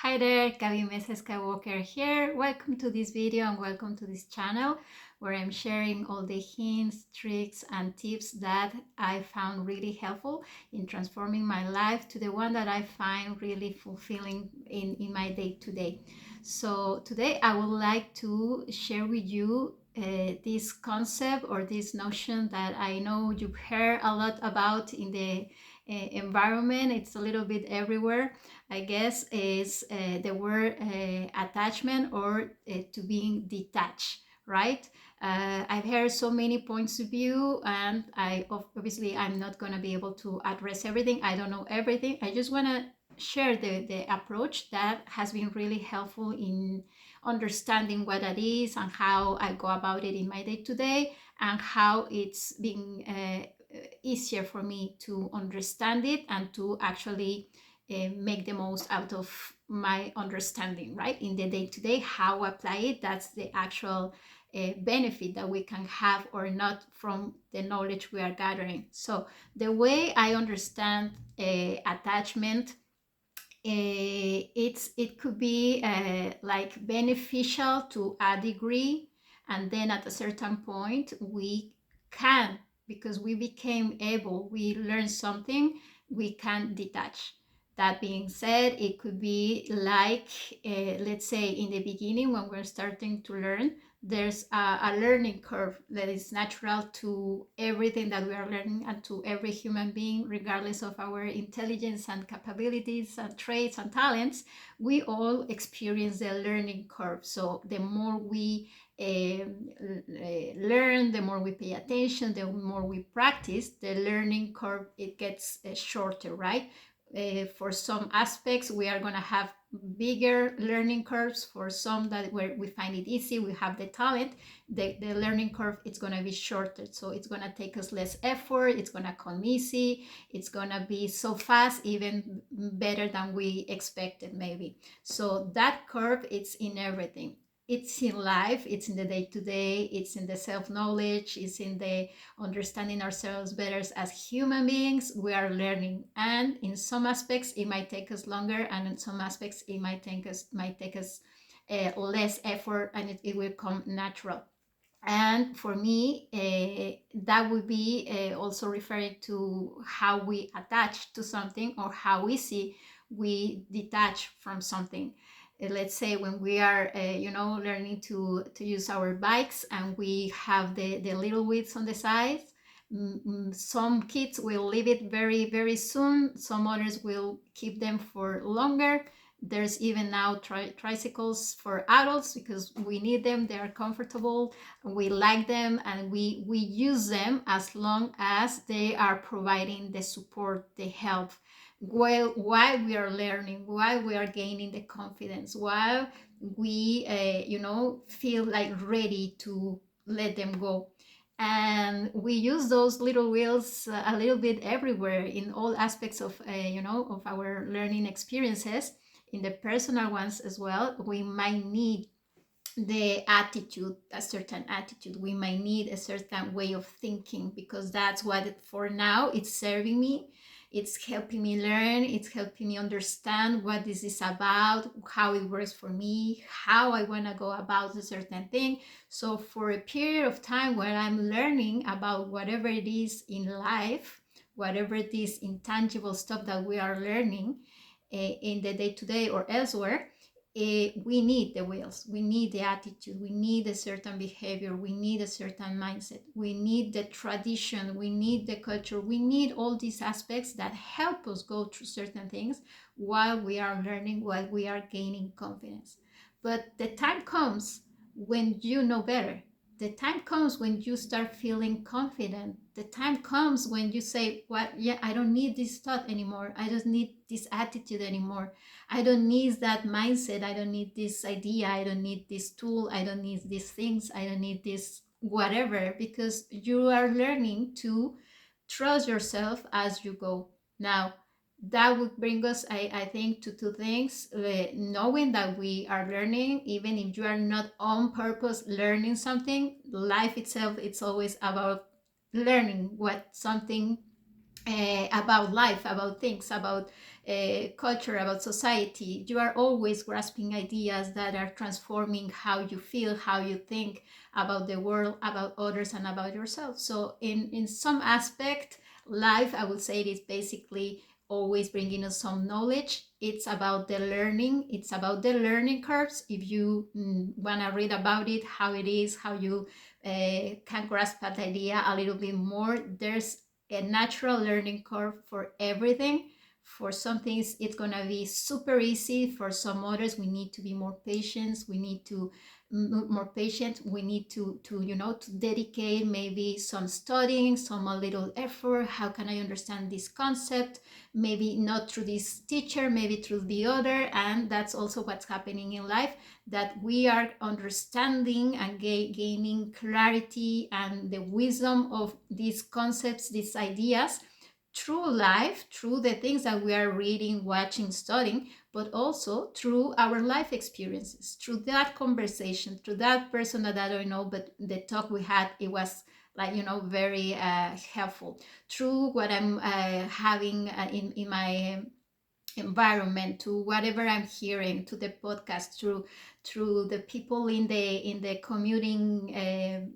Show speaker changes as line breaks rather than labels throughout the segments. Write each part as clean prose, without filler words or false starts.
Hi there, Gabi Mesa Skywalker here. Welcome to this video and welcome to this channel where I'm sharing all the hints, tricks, and tips that I found really helpful in transforming my life to the one that I find really fulfilling in my day-to-day. So today I would like to share with you this concept or this notion that I know you've heard a lot about in the environment. It's a little bit everywhere, I guess, is the word attachment or to being detached, right? I've heard so many points of view, and I'm not going to be able to address everything. I don't know everything. I just want to share the approach that has been really helpful in understanding what it is and how I go about it in my day to day, and how it's been easier for me to understand it and to actually make the most out of my understanding, right? In the day to day, how I apply it, that's the actual benefit that we can have or not from the knowledge we are gathering. So, the way I understand attachment, it could be like beneficial to a degree, and then at a certain point we can, because we became able, we learned something, we can detach. That being said, it could be like, let's say in the beginning when we're starting to learn, there's a learning curve that is natural to everything that we are learning and to every human being, regardless of our intelligence and capabilities and traits and talents. We all experience the learning curve. So the more we learn, the more we pay attention, the more we practice, the learning curve, it gets shorter, right? For some aspects we are going to have bigger learning curves. For some that where we find it easy, we have the talent, the learning curve, it's going to be shorter. So it's going to take us less effort, it's going to come easy, it's going to be so fast, even better than we expected maybe. So that curve, it's in everything. It's in life, it's in the day-to-day, it's in the self-knowledge, it's in the understanding ourselves better as human beings. We are learning, and in some aspects it might take us longer, and in some aspects it might take us less effort, and it will come natural. And for me, that would be also referring to how we attach to something, or how easy we detach from something. Let's say when we are learning to use our bikes, and we have the little wheels on the sides. Some kids will leave it very very soon, some others will keep them for longer. There's even now tricycles for adults, because we need them, they are comfortable, we like them, and we use them as long as they are providing the support, the help, while we are learning, while we are gaining the confidence, while we feel like ready to let them go. And we use those little wheels a little bit everywhere, in all aspects of of our learning experiences, in the personal ones as well. We might need the attitude, a certain attitude, we might need a certain way of thinking, because that's what for now it's serving me, it's helping me learn, it's helping me understand what this is about, how it works for me, how I want to go about a certain thing. So for a period of time where I'm learning about whatever it is in life, whatever it is intangible stuff that we are learning in the day-to-day or elsewhere, we need the wheels, we need the attitude, we need a certain behavior, we need a certain mindset, we need the tradition, we need the culture, we need all these aspects that help us go through certain things while we are learning, while we are gaining confidence. But the time comes when you know better. The time comes when you start feeling confident. The time comes when you say, "What? Yeah, I don't need this thought anymore. I don't need this attitude anymore. I don't need that mindset. I don't need this idea. I don't need this tool. I don't need these things. I don't need this whatever," because you are learning to trust yourself as you go. Now, that would bring us, I think, to two things. Knowing that we are learning, even if you are not on purpose learning something, life itself, it's always about learning what something about life, about things, about culture, about society. You are always grasping ideas that are transforming how you feel, how you think about the world, about others, and about yourself. So, in some aspect, life, I would say, it is basically always bringing us some knowledge. It's about the learning. It's about the learning curves. If you want to read about it, how it is, how you can grasp that idea a little bit more, there's a natural learning curve for everything. For some things, it's gonna be super easy. For some others, we need to be more patient. We need to more patient. We need to to dedicate maybe some studying, some a little effort. How can I understand this concept? Maybe not through this teacher, maybe through the other. And that's also what's happening in life, that we are understanding and gaining clarity and the wisdom of these concepts, these ideas, through life, through the things that we are reading, watching, studying, but also through our life experiences, through that conversation, through that person that I don't know, but the talk we had, it was like, very helpful. Through what I'm having in my environment, to whatever I'm hearing, to the podcast, through the people in the commuting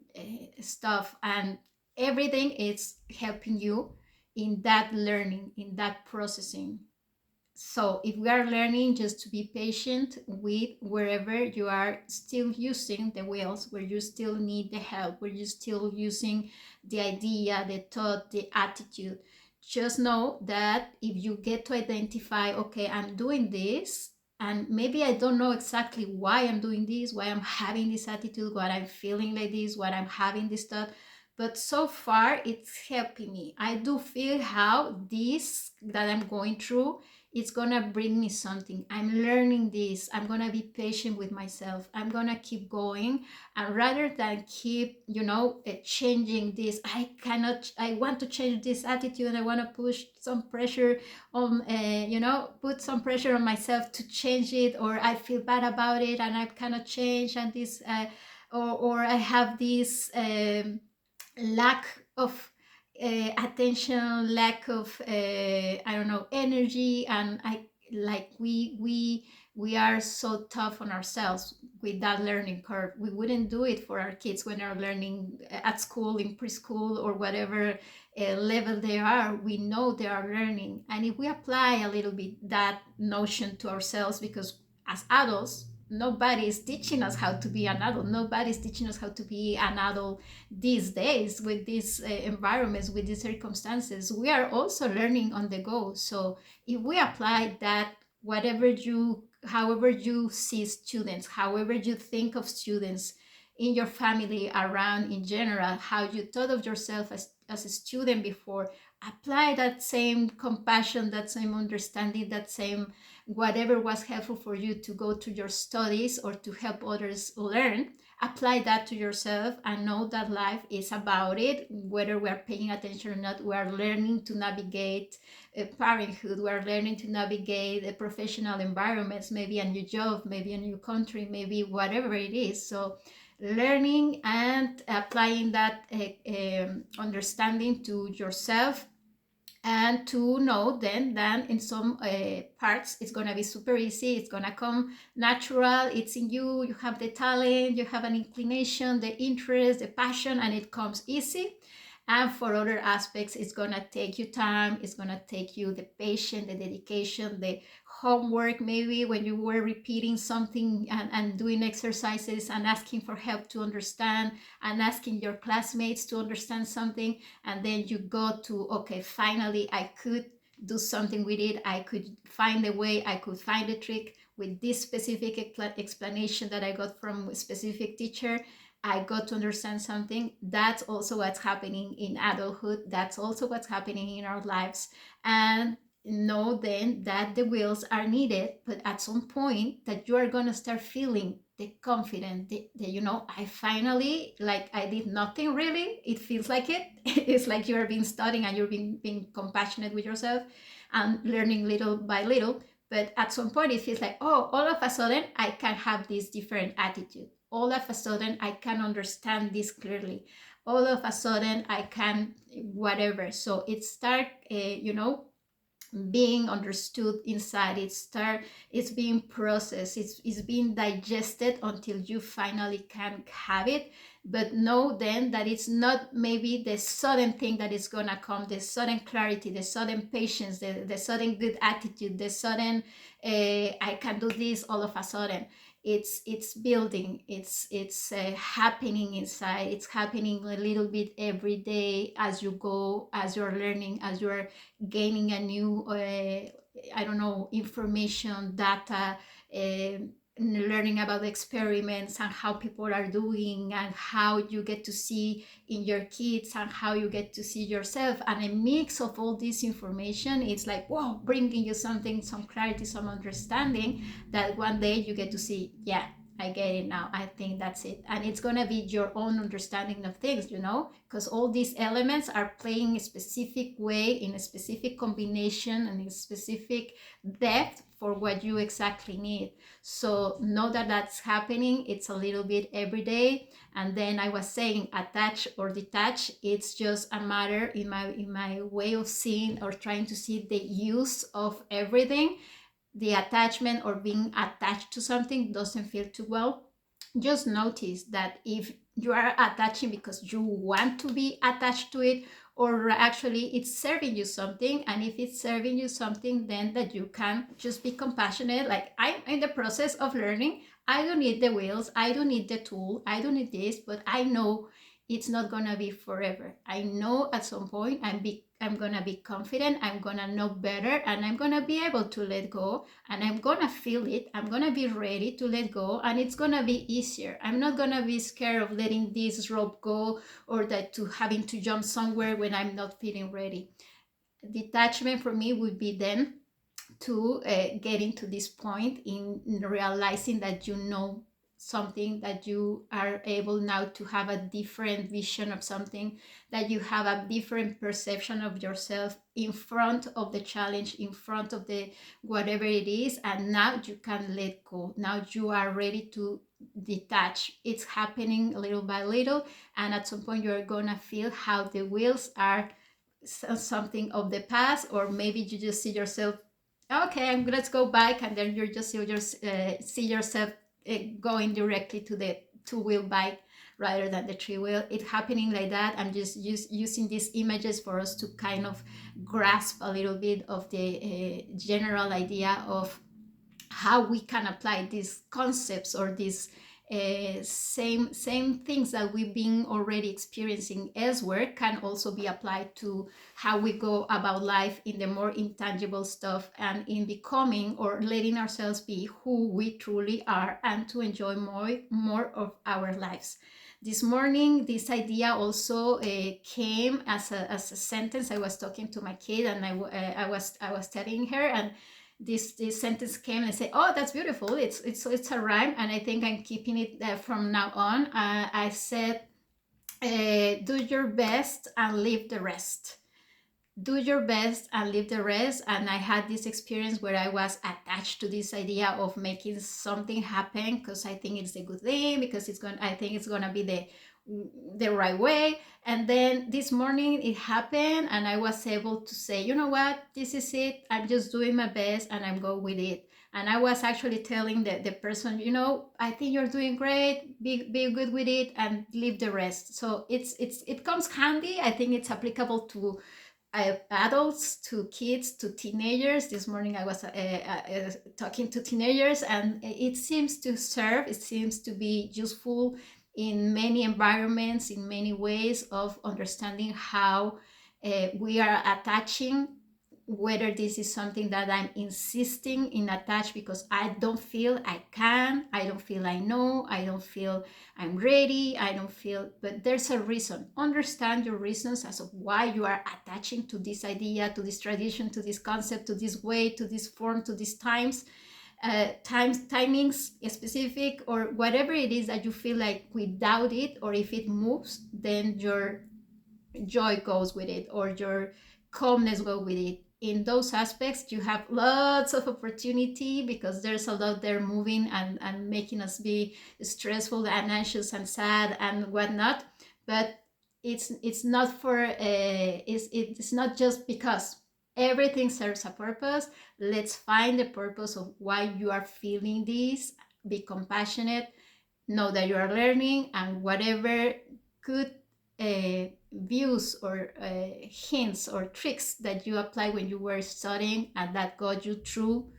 stuff, and everything is helping you in that learning, in that processing. So if we are learning just to be patient with wherever you are still using the wheels, where you still need the help, where you're still using the idea, the thought, the attitude, just know that if you get to identify, okay, I'm doing this, and maybe I don't know exactly why I'm doing this, why I'm having this attitude, what I'm feeling like this, what I'm having this thought, but so far it's helping me. I do feel how this that I'm going through, it's gonna bring me something. I'm learning this. I'm gonna be patient with myself. I'm gonna keep going, and rather than keep changing this, I want to change this attitude. I want to push some pressure on put some pressure on myself to change it, or I feel bad about it and I cannot change, and this or I have this lack of attention, lack of I don't know, energy, and I like we are so tough on ourselves with that learning curve. We wouldn't do it for our kids when they're learning at school, in preschool, or whatever level they are. We know they are learning, and if we apply a little bit that notion to ourselves, because as adults, nobody is teaching us how to be an adult. Nobody is teaching us how to be an adult these days, with these environments, with these circumstances. We are also learning on the go. So if we apply that, however you see students, however you think of students in your family, around in general, how you thought of yourself as a student before, apply that same compassion, that same understanding, that same whatever was helpful for you to go to your studies or to help others learn. Apply that to yourself and know that life is about it. Whether we are paying attention or not, we are learning to navigate parenthood, we are learning to navigate professional environments, maybe a new job, maybe a new country, maybe whatever it is. So learning and applying that understanding to yourself, and to know then in some parts it's gonna be super easy, it's gonna come natural, it's in you, you have the talent, you have an inclination, the interest, the passion, and it comes easy. And for other aspects, it's gonna take you time, it's gonna take you the patience, the dedication, the homework, maybe when you were repeating something and doing exercises and asking for help to understand, and asking your classmates to understand something, and then you go to, okay, finally I could do something with it, I could find a way, I could find a trick with this specific explanation that I got from a specific teacher. I got to understand something. That's also what's happening in adulthood. That's also what's happening in our lives. And know then that the wheels are needed, but at some point that you are going to start feeling the confidence, I finally, like, I did nothing really. It feels like it. It's like you're being studying and you're being compassionate with yourself and learning little by little. But at some point it feels like, oh, all of a sudden I can have this different attitude. All of a sudden I can understand this clearly. all of a sudden I can whatever. So it start being understood inside. It's being processed, it's being digested until you finally can have it. But know then that it's not maybe the sudden thing that is gonna come, the sudden clarity, the sudden patience, the sudden good attitude, the sudden I can do this all of a sudden. It's building, it's happening inside. It's happening a little bit every day as you go, as you're learning, as you're gaining a new I don't know, information, data, uh, learning about experiments and how people are doing, and how you get to see in your kids, and how you get to see yourself, and a mix of all this information. It's like, wow, bringing you something, some clarity, some understanding, that one day you get to see, yeah, I get it now. I think that's it. And it's going to be your own understanding of things, because all these elements are playing a specific way, in a specific combination, and in a specific depth for what you exactly need. So know that that's happening. It's a little bit every day. And then I was saying attach or detach. It's just a matter in my way of seeing or trying to see the use of everything. The attachment or being attached to something doesn't feel too well. Just notice that if you are attaching because you want to be attached to it, or actually it's serving you something. And if it's serving you something, then that you can just be compassionate. Like, I'm in the process of learning. I don't need the wheels, I don't need the tool, I don't need this, but I know it's not gonna be forever. I know at some point I'm gonna be confident, I'm gonna know better, and I'm gonna be able to let go, and I'm gonna feel it. I'm gonna be ready to let go, and it's gonna be easier. I'm not gonna be scared of letting this rope go, or that to having to jump somewhere when I'm not feeling ready. Detachment for me would be then to getting to this point in realizing that you know something, that you are able now to have a different vision of something, that you have a different perception of yourself in front of the challenge, in front of the whatever it is, and now you can let go. Now you are ready to detach. It's happening little by little, and at some point you're gonna feel how the wheels are something of the past, or maybe you just see yourself, okay, let's go back, and then you just see yourself going directly to the two-wheel bike rather than the three-wheel. It happening like that. I'm just using these images for us to kind of grasp a little bit of the general idea of how we can apply these concepts, or these same things that we've been already experiencing elsewhere, can also be applied to how we go about life in the more intangible stuff, and in becoming or letting ourselves be who we truly are, and to enjoy more of our lives. This morning, this idea also came as a sentence. I was talking to my kid, and I was telling her, and this sentence came, and I said, "Oh, that's beautiful. It's a rhyme, and I think I'm keeping it from now on." I said, "Do your best and leave the rest." Do your best and leave the rest. And I had this experience where I was attached to this idea of making something happen because I think it's a good thing, because I think it's gonna be the right way. And then this morning it happened, and I was able to say, you know what, this is it. I'm just doing my best, and I'm going with it. And I was actually telling the person, I think you're doing great. Be good with it and leave the rest. So it comes handy. I think it's applicable to adults, to kids, to teenagers. This morning I was talking to teenagers, and it seems to serve, it seems to be useful in many environments, in many ways of understanding how we are attaching, whether this is something that I'm insisting in attach because I don't feel I can, I don't feel I know, I don't feel I'm ready, I don't feel, but there's a reason. Understand your reasons as of why you are attaching to this idea, to this tradition, to this concept, to this way, to this form, to these timings specific, or whatever it is that you feel like without it, or if it moves, then your joy goes with it, or your calmness goes with it. In those aspects, you have lots of opportunity, because there's a lot there moving and making us be stressful and anxious and sad and whatnot. But it's not for it's not just because everything serves a purpose. Let's find the purpose of why you are feeling this. Be compassionate, know that you are learning, and whatever good views or hints or tricks that you applied when you were studying and that got you through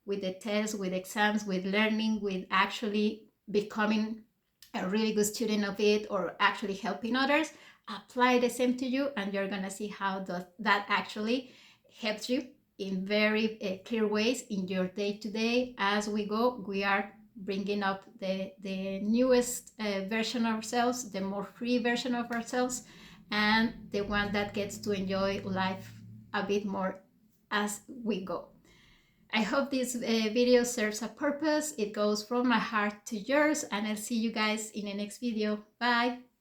with the tests, with exams, with learning, with actually becoming a really good student of it or actually helping others, apply the same to you, and you're gonna see how that actually helps you in very clear ways in your day to day. As we go, we are bringing up the newest version of ourselves, the more free version of ourselves, and the one that gets to enjoy life a bit more as we go. I hope this video serves a purpose. It goes from my heart to yours, and I'll see you guys in the next video. Bye.